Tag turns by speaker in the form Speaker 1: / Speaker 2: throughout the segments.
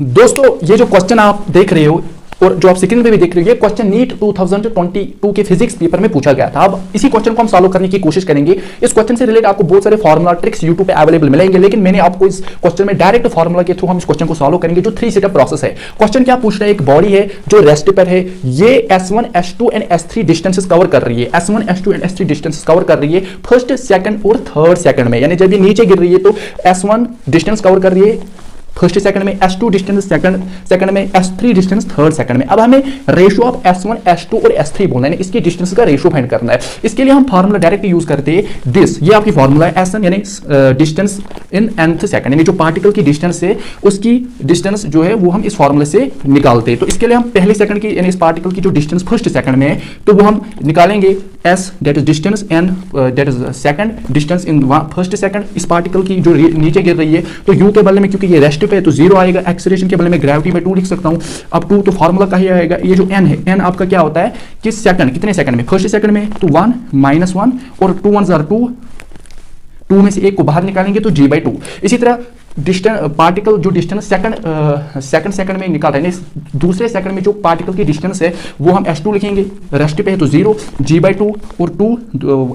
Speaker 1: दोस्तों ये जो क्वेश्चन आप देख रहे हो और जो आप स्क्रीन पे भी देख रहे हो, ये क्वेश्चन नीट 2022 के फिजिक्स पेपर में पूछा गया था। अब इसी क्वेश्चन को हम सॉल्व करने की कोशिश करेंगे। इस क्वेश्चन से रिलेटेड आपको बहुत सारे फॉर्मुला ट्रिक्स यूट्यूब पे अवेलेबल मिलेंगे, लेकिन मैंने आपको इस क्वेश्चन में डायरेक्ट फॉर्मुला के थ्रू हम इस क्वेश्चन को सॉल्व करेंगे, जो 3 स्टेप प्रोसेस है। क्वेश्चन क्या पूछ रहा है, एक बॉडी है जो रेस्ट पर है, ये S1 S2 and S3 distances cover कर रही है। S1 S2 and S3 distances cover कर रही है फर्स्ट, सेकंड और थर्ड सेकंड में, यानी जब ये नीचे गिर रही है तो S1 डिस्टेंस कवर कर रही है फर्स्ट सेकंड में, S2 डिस्टेंस सेकंड में, S3 डिस्टेंस थर्ड सेकंड में। अब हमें रेशियो ऑफ S1 S2 और S3 बोलना है, इसकी डिस्टेंस का रेशियो फाइंड करना है। इसके लिए हम फार्मूला डायरेक्ट यूज करते हैं दिस, ये आपकी फार्मूला है SN यानी डिस्टेंस इन nth सेकंड, यानी जो पार्टिकल की डिस्टेंस है उसकी डिस्टेंस जो है वो हम इस फार्मूले से निकालते हैं। तो इसके लिए हम पहले सेकंड की यानी इस पार्टिकल की जो डिस्टेंस फर्स्ट सेकंड में है तो वो हम निकालेंगे S that is distance n that is second distance in first second. इस पार्टिकल की जो नीचे गिर रही है तो u के बदले में, क्योंकि ये रेस्ट पे है तो 0 आएगा, एक्सेलरेशन के बदले में ग्रेविटी में 2 लिख सकता हूं। अब 2 तो फार्मूला का ही आएगा, ये जो n है, n आपका क्या होता है कि सेकंड, कितने सेकंड में, फर्स्ट सेकंड में तो 1 -1 और 2 1 are 2, 2 में से 1 को बाहर निकालेंगे तो g/2। इसी तरह डिस्टेंस पार्टिकल जो डिस्टेंस सेकंड में निकाल रहे हैं, दूसरे सेकंड में जो पार्टिकल की डिस्टेंस है वो हम S2 लिखेंगे, रेस्ट पे है तो 0 g/2 और 2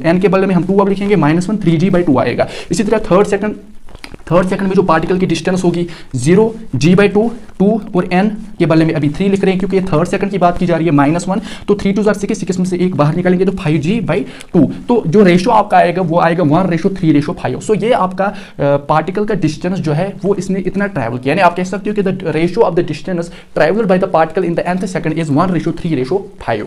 Speaker 1: n के बदले में हम 2 अब लिखेंगे -1 3g/2 आएगा। इसी तरह थर्ड सेकंड में जो पार्टिकल की डिस्टेंस होगी 0 g/2 2 और n के बदले में अभी 3 लिख रहे हैं, क्योंकि ये थर्ड सेकंड की बात की जा रही है, -1 तो 3 2 6 6 में से 1 बाहर निकालेंगे तो 5g/2। तो जो रेशियो आपका आएगा वो आएगा 1:3:5। सो ये आपका पार्टिकल का डिस्टेंस जो है वो इसने इतना ट्रैवल किया, यानी आप कह सकते हो कि the ratio of the distance travelled by the particle in the nth second is 1:3:5।